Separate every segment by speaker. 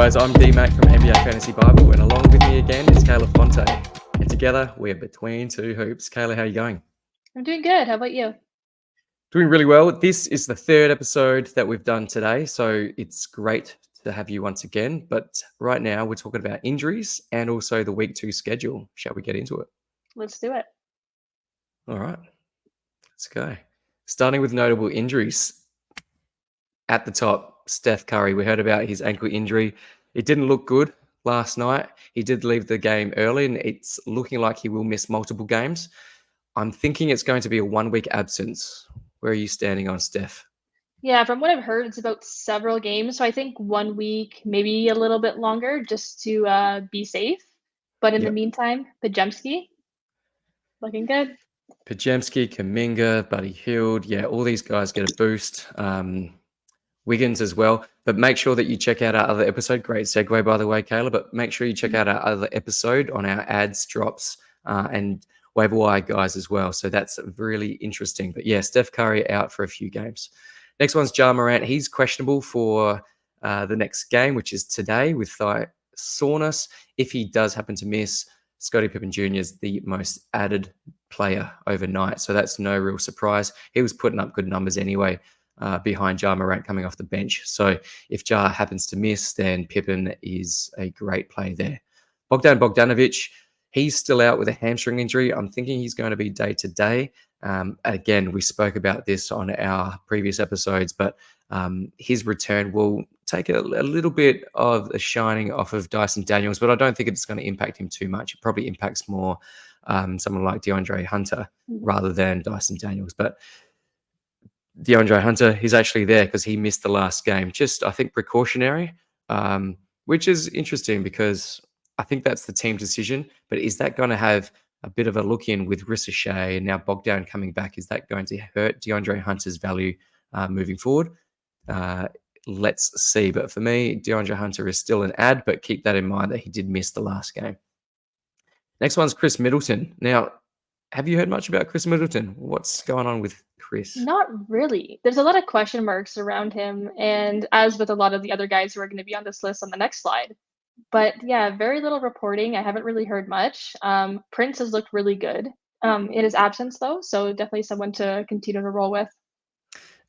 Speaker 1: guys, I'm D-Mac from NBA Fantasy Bible, and along with me again is Kayla Fonte. And together, we're Between Two Hoops. Kayla, how are you going?
Speaker 2: I'm doing good. How about you?
Speaker 1: Doing really well. This is the third episode that we've done today, so it's great to have you once again. But right now, we're talking about injuries and also the Week 2 schedule. Shall we get into it?
Speaker 2: Let's do it.
Speaker 1: All right, let's go. Starting with notable injuries. At the top, Steph Curry. We heard about his ankle injury. It didn't look good last night. He did leave the game early, and it's looking like he will miss multiple games. I'm thinking it's going to be a 1 week absence. Where are you standing on Steph?
Speaker 2: Yeah, from what I've heard, it's about several games. So I think 1 week, maybe a little bit longer, just to be safe. But in the
Speaker 1: Yep.
Speaker 2: meantime, Pajemski, looking good.
Speaker 1: Pajemski, Kuminga, Buddy Hield. Yeah, all these guys get a boost. Wiggins as well. But make sure that you check out our other episode. Great segue, by the way, Kayla. But make sure you check out our other episode on our ads, drops, and waiver wire guys as well. So that's really interesting. But yeah, Steph Curry out for a few games. Next one's Ja Morant. He's questionable for the next game, which is today with thigh soreness. If he does happen to miss, Scottie Pippen Jr. is the most added player overnight. So that's no real surprise. He was putting up good numbers anyway. Behind Ja Morant coming off the bench. So if Ja happens to miss, then Pippen is a great play there. Bogdan Bogdanovic, he's still out with a hamstring injury. I'm thinking he's going to be day-to-day. Again, we spoke about this on our previous episodes, but his return will take a little bit of the shining off of Dyson Daniels, but I don't think it's going to impact him too much. It probably impacts more someone like DeAndre Hunter rather than Dyson Daniels. But DeAndre Hunter, he's actually there because he missed the last game. Just, I think, precautionary, which is interesting because I think that's the team decision. But is that going to have a bit of a look in with Ricochet and now Bogdan coming back? Is that going to hurt DeAndre Hunter's value moving forward? Let's see. But for me, DeAndre Hunter is still an ad, but keep that in mind that he did miss the last game. Next one's Chris Middleton. Now, have you heard much about Chris Middleton? What's going on with Chris?
Speaker 2: Not really. There's a lot of question marks around him, and as with a lot of the other guys who are going to be on this list on the next slide. But yeah, very little reporting. I haven't really heard much. Prince has looked really good in his absence, though, so definitely someone to continue to roll with.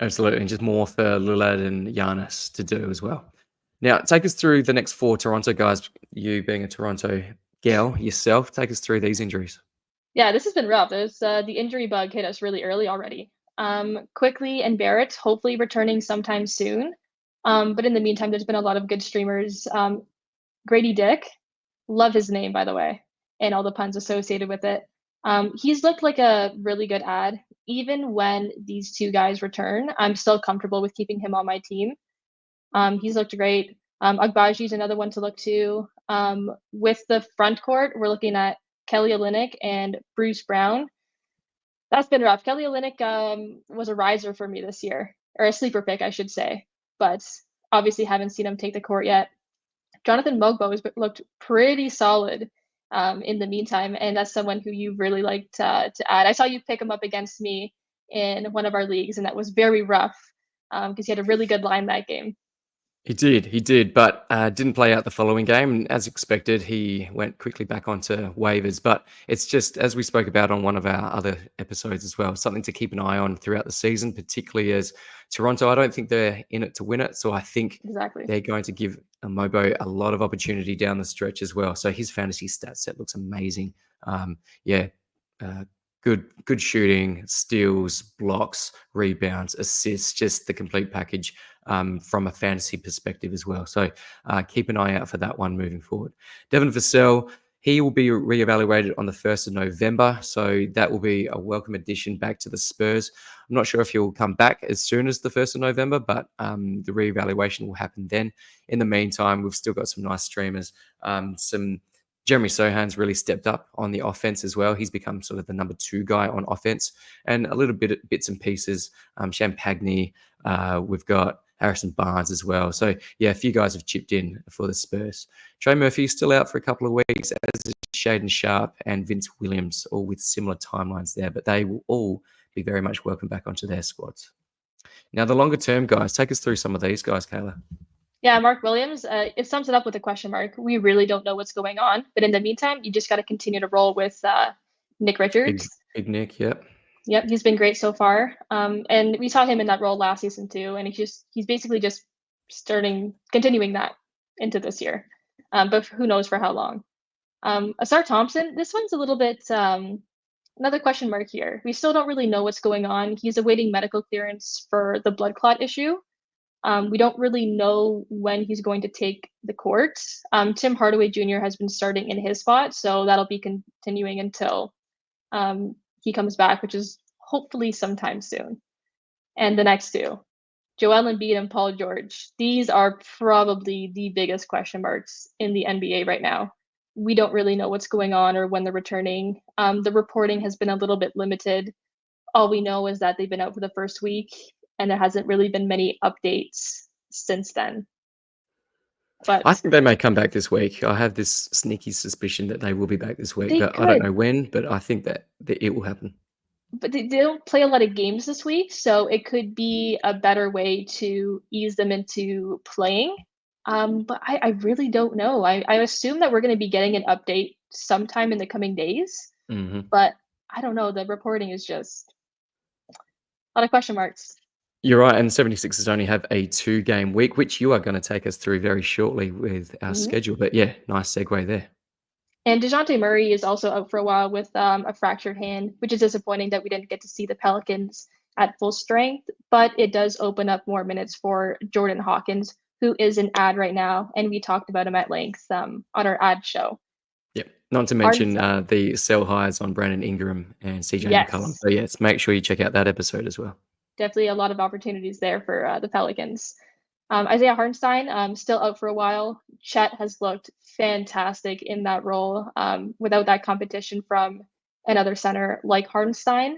Speaker 1: Absolutely, and just more for Lillard and Giannis to do as well. Now, take us through the next four Toronto guys. You being a Toronto gal yourself, take us through these injuries.
Speaker 2: Yeah, this has been rough. The injury bug hit us really early already. Quickly and Barrett, hopefully returning sometime soon. But in the meantime, there's been a lot of good streamers. Grady Dick, love his name, by the way, and all the puns associated with it. He's looked like a really good ad. Even when these two guys return, I'm still comfortable with keeping him on my team. He's looked great. Agbaji's another one to look to. With the front court, we're looking at Kelly Olynyk and Bruce Brown. That's been rough. Kelly Olynyk was a riser for me this year, or a sleeper pick, I should say. But obviously haven't seen him take the court yet. Jonathan Mogbo has looked pretty solid in the meantime, and that's someone who you really like to add. I saw you pick him up against me in one of our leagues, and that was very rough because he had a really good line that game.
Speaker 1: He did, but didn't play out the following game. And as expected, he went quickly back onto waivers. But it's just, as we spoke about on one of our other episodes as well, something to keep an eye on throughout the season, particularly as Toronto, I don't think they're in it to win it. So I think they're going to give Mobo a lot of opportunity down the stretch as well. So his fantasy stat set looks amazing. Good shooting, steals, blocks, rebounds, assists, just the complete package from a fantasy perspective as well. So keep an eye out for that one moving forward. Devin Vassell, he will be reevaluated on the 1st of November. So that will be a welcome addition back to the Spurs. I'm not sure if he'll come back as soon as the 1st of November, but the reevaluation will happen then. In the meantime, we've still got some nice streamers, Jeremy Sohan's really stepped up on the offense as well. He's become sort of the number 2 guy on offense, and a little bit bits and pieces. Champagne, we've got Harrison Barnes as well. So yeah, a few guys have chipped in for the Spurs. Trey Murphy still out for a couple of weeks, as is Shaden Sharp and Vince Williams, all with similar timelines there, but they will all be very much welcome back onto their squads. Now, the longer term guys, take us through some of these guys, Kayla.
Speaker 2: Yeah, Mark Williams, it sums it up with a question mark. We really don't know what's going on. But in the meantime, you just got to continue to roll with Nick
Speaker 1: Big
Speaker 2: Richards.
Speaker 1: Big Nick, yep.
Speaker 2: Yep, he's been great so far. And we saw him in that role last season too, and he's basically just continuing that into this year. But who knows for how long? Asar Thompson, this one's a little bit another question mark here. We still don't really know what's going on. He's awaiting medical clearance for the blood clot issue. We don't really know when he's going to take the court. Tim Hardaway Jr. has been starting in his spot, so that'll be continuing until he comes back, which is hopefully sometime soon. And the next two, Joel Embiid and Paul George. These are probably the biggest question marks in the NBA right now. We don't really know what's going on or when they're returning. The reporting has been a little bit limited. All we know is that they've been out for the first week, and there hasn't really been many updates since then.
Speaker 1: I
Speaker 2: But
Speaker 1: think they may come back this week. I have this sneaky suspicion that they will be back this week,
Speaker 2: they
Speaker 1: but I don't
Speaker 2: could.
Speaker 1: know when. But I think that it will happen.
Speaker 2: But they don't play a lot of games this week, so it could be a better way to ease them into playing. But I really don't know. I assume that we're going to be getting an update sometime in the coming days,
Speaker 1: Hmm.
Speaker 2: but I don't know. The reporting is just a lot of question marks.
Speaker 1: You're right, and 76ers only have a 2-game week, which you are going to take us through very shortly with our
Speaker 2: Mhm.
Speaker 1: schedule. But yeah, nice segue there.
Speaker 2: And DeJounte Murray is also out for a while with a fractured hand, which is disappointing that we didn't get to see the Pelicans at full strength. But it does open up more minutes for Jordan Hawkins, who is an ad right now, and we talked about him at length on our ad show.
Speaker 1: Yep. Not to mention
Speaker 2: Hardenstein,
Speaker 1: the sell highs on Brandon Ingram and CJ McCollum.
Speaker 2: yes,
Speaker 1: So yes, make sure you check out that episode as well.
Speaker 2: definitely a lot of opportunities there for the Pelicans. Isaiah Hardenstein, still out for a while. Chet has looked fantastic in that role without that competition from another center like Hardenstein.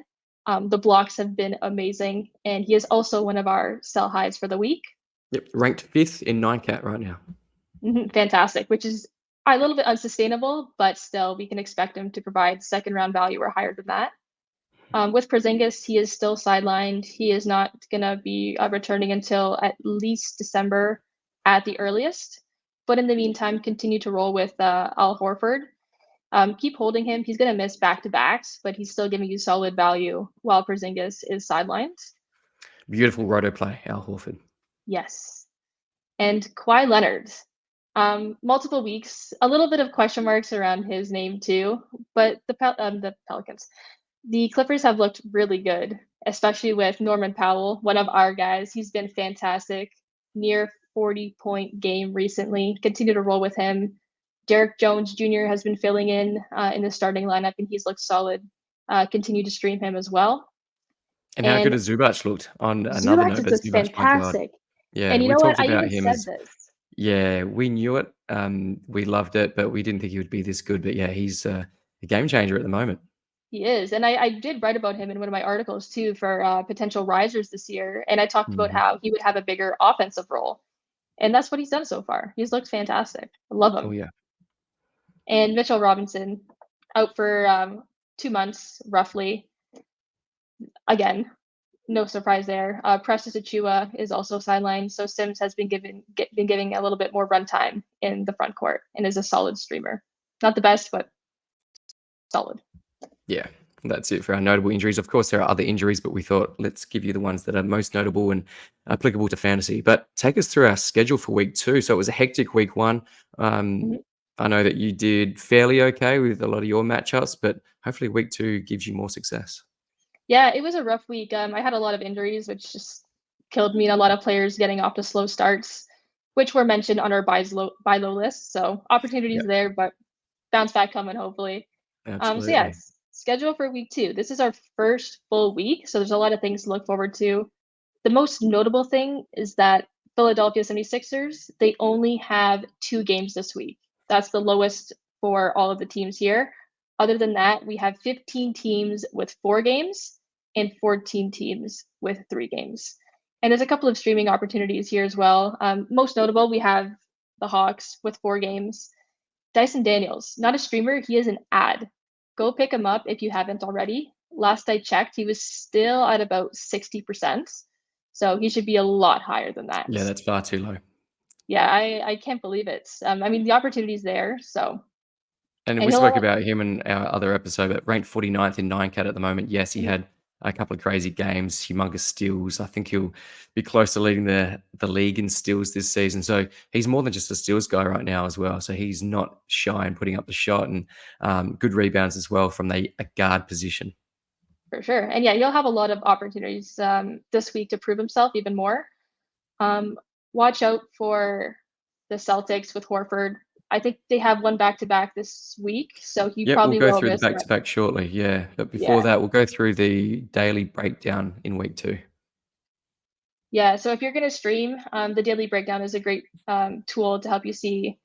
Speaker 2: The blocks have been amazing, and he is also one of our sell highs for the week.
Speaker 1: Yep. Ranked 5th in 9cat right now.
Speaker 2: Fantastic, which is a little bit unsustainable, but still we can expect him to provide second round value or higher than that. With Porzingis, he is still sidelined. He is not going to be returning until at least December at the earliest. But in the meantime, continue to roll with Al Horford. Keep holding him. He's going to miss back to backs, but he's still giving you solid value while Porzingis is sidelined.
Speaker 1: Beautiful roto play, Al Horford.
Speaker 2: Yes. And Kawhi Leonard. Multiple weeks, a little bit of question marks around his name too, but the Pelicans. The Clippers have looked really good, especially with Norman Powell, one of our guys. He's been fantastic, near 40-point game recently. Continue to roll with him. Derek Jones Jr. has been filling in the starting lineup, and he's looked solid. Continue to stream him as well.
Speaker 1: And how good
Speaker 2: And
Speaker 1: has Zubac looked on another
Speaker 2: Zubac
Speaker 1: note?
Speaker 2: is
Speaker 1: But
Speaker 2: just
Speaker 1: Zubac, my God.
Speaker 2: fantastic.
Speaker 1: Yeah,
Speaker 2: And you
Speaker 1: we
Speaker 2: know what?
Speaker 1: talked
Speaker 2: I
Speaker 1: about
Speaker 2: even
Speaker 1: him
Speaker 2: said
Speaker 1: as,
Speaker 2: this.
Speaker 1: yeah, we knew it. We loved it, but we didn't think he would be this good. But yeah, he's a game changer at the moment.
Speaker 2: He is. And I did write about him in one of my articles too for potential risers this year. And I talked about
Speaker 1: Mhm.
Speaker 2: how he would have a bigger offensive role. And that's what he's done so far. He's looked fantastic. I love
Speaker 1: Oh,
Speaker 2: him.
Speaker 1: yeah.
Speaker 2: And Mitchell Robinson out for 2 months roughly. Again, no surprise there. Precious Achua is also sidelined, so Sims has been giving a little bit more runtime in the front court and is a solid streamer. Not the best, but solid.
Speaker 1: Yeah, that's it for our notable injuries. Of course, there are other injuries, but we thought let's give you the ones that are most notable and applicable to fantasy. But take us through our schedule for week 2. So it was a hectic week 1. Um,
Speaker 2: Mhm.
Speaker 1: I know that you did fairly okay with a lot of your matchups, but hopefully week 2 gives you more success.
Speaker 2: Yeah, it was a rough week. I had a lot of injuries, which just killed me, and a lot of players getting off to slow starts, which were mentioned on our buy low list. So
Speaker 1: Yeah,
Speaker 2: opportunities there, but bounce back coming hopefully. So
Speaker 1: absolutely.
Speaker 2: yes, schedule for week 2. This is our first full week, so there's a lot of things to look forward to. The most notable thing is that Philadelphia 76ers, they only have 2 games this week. That's the lowest for all of the teams here. Other than that, we have 15 teams with 4 games and 14 teams with 3 games. And there's a couple of streaming opportunities here as well. Most notable, we have the Hawks with 4 games. Dyson Daniels, not a streamer, he is an ad. Go pick him up if you haven't already. Last I checked, he was still at about 60%. So he should be a lot higher than that.
Speaker 1: Yeah, that's far too low.
Speaker 2: Yeah, I can't believe it. I mean, the opportunity's there, so
Speaker 1: And
Speaker 2: and
Speaker 1: we
Speaker 2: he'll
Speaker 1: spoke
Speaker 2: have
Speaker 1: about him in our other episode, but ranked 49th in 9cat at the moment. Yes, he
Speaker 2: mhm,
Speaker 1: had a couple of crazy games, humongous steals. I think he'll be close to leading the league in steals this season. So he's more than just a steals guy right now as well. So he's not shy in putting up the shot, and good rebounds as well from a guard position.
Speaker 2: for sure. And yeah, he'll have a lot of opportunities this week to prove himself even more. Um, watch out for the Celtics with Horford. I think they have one back to back this week, so he
Speaker 1: Yep, we'll
Speaker 2: probably
Speaker 1: go
Speaker 2: will
Speaker 1: through the
Speaker 2: miss
Speaker 1: back
Speaker 2: that.
Speaker 1: to back shortly. Yeah, but before
Speaker 2: Yeah.
Speaker 1: that, we'll go through the daily breakdown in week 2.
Speaker 2: Yeah. So if you're going to stream, the daily breakdown is a great tool to help you see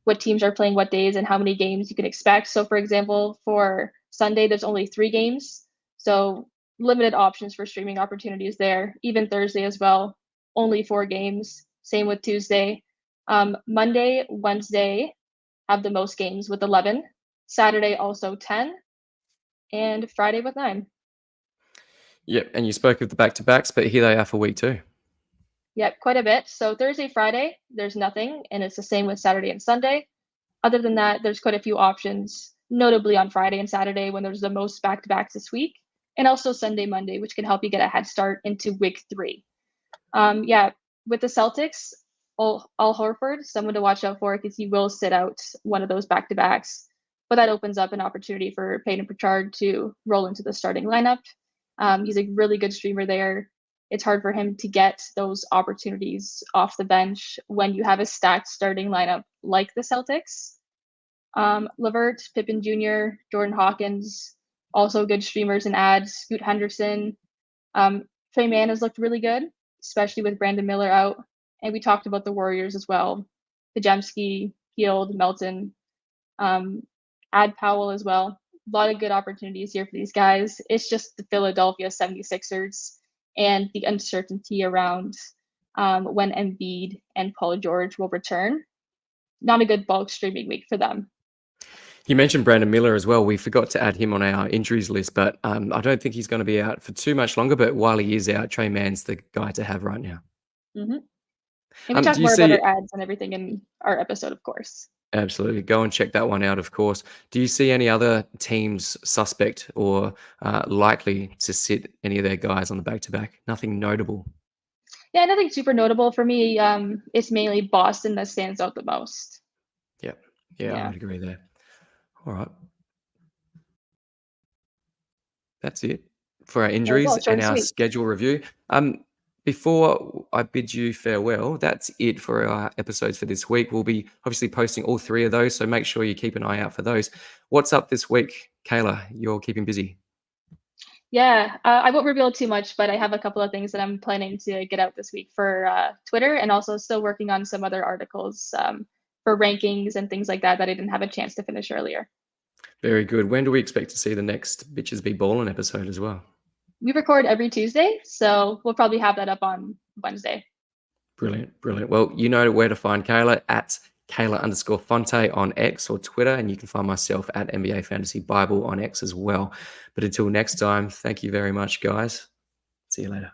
Speaker 2: what teams are playing what days and how many games you can expect. So, for example, for Sunday, there's only 3 games. So, limited options for streaming opportunities there. Even Thursday as well, only 4 games. Same with Tuesday. Monday, Wednesday have the most games with 11. Saturday, also 10. And Friday with 9.
Speaker 1: Yep, and you spoke of the back to backs, but here they are for week 2.
Speaker 2: Yep, quite a bit. So, Thursday, Friday, there's nothing. And it's the same with Saturday and Sunday. Other than that, there's quite a few options, notably on Friday and Saturday when there's the most back-to-backs this week, and also Sunday, Monday, which can help you get a head start into week 3. Yeah, with the Celtics, Al Horford, someone to watch out for because he will sit out one of those back-to-backs, but that opens up an opportunity for Peyton Pritchard to roll into the starting lineup. He's a really good streamer there. It's hard for him to get those opportunities off the bench when you have a stacked starting lineup like the Celtics. Levert, Pippen Jr., Jordan Hawkins, also good streamers and ads. Scoot Henderson. Trey Mann has looked really good, especially with Brandon Miller out. And we talked about the Warriors as well. Pajemski, Heald, Melton, Ad Powell as well. A lot of good opportunities here for these guys. It's just the Philadelphia 76ers and the uncertainty around when Embiid and Paul George will return. Not a good bulk streaming week for them.
Speaker 1: You mentioned Brandon Miller as well. We forgot to add him on our injuries list, but I don't think he's going to be out for too much longer. But while he is out, Trey Mann's the guy to have right now.
Speaker 2: Mm-hmm. And we talk
Speaker 1: Do you
Speaker 2: more about
Speaker 1: see?
Speaker 2: our ads and everything in our episode, of course.
Speaker 1: Absolutely, go and check that one out. Of course. Do you see any other teams suspect or likely to sit any of their guys on the back to back? Nothing notable.
Speaker 2: Yeah, nothing super notable for me. It's mainly Boston that stands out the most.
Speaker 1: Yep. Yeah, I
Speaker 2: Yeah.
Speaker 1: would agree there. All right. That's it for our
Speaker 2: There you
Speaker 1: injuries
Speaker 2: go. Short
Speaker 1: and
Speaker 2: and
Speaker 1: our
Speaker 2: sweet.
Speaker 1: schedule review. Before I bid you farewell, that's it for our episodes for this week. We'll be obviously posting all 3 of those, so make sure you keep an eye out for those. What's up this week, Kayla? You're keeping busy.
Speaker 2: Yeah, I won't reveal too much, but I have a couple of things that I'm planning to get out this week for Twitter, and also still working on some other articles for rankings and things like that I didn't have a chance to finish earlier.
Speaker 1: Very good. When do we expect to see the next Bitches Be Ballin' episode as well?
Speaker 2: We record every Tuesday, so we'll probably have that up on Wednesday.
Speaker 1: Brilliant, brilliant. Well, you know where to find Kayla at Kayla_Fonte on X or Twitter, and you can find myself at NBA Fantasy Bible on X as well. But until next time, thank you very much, guys. See you later.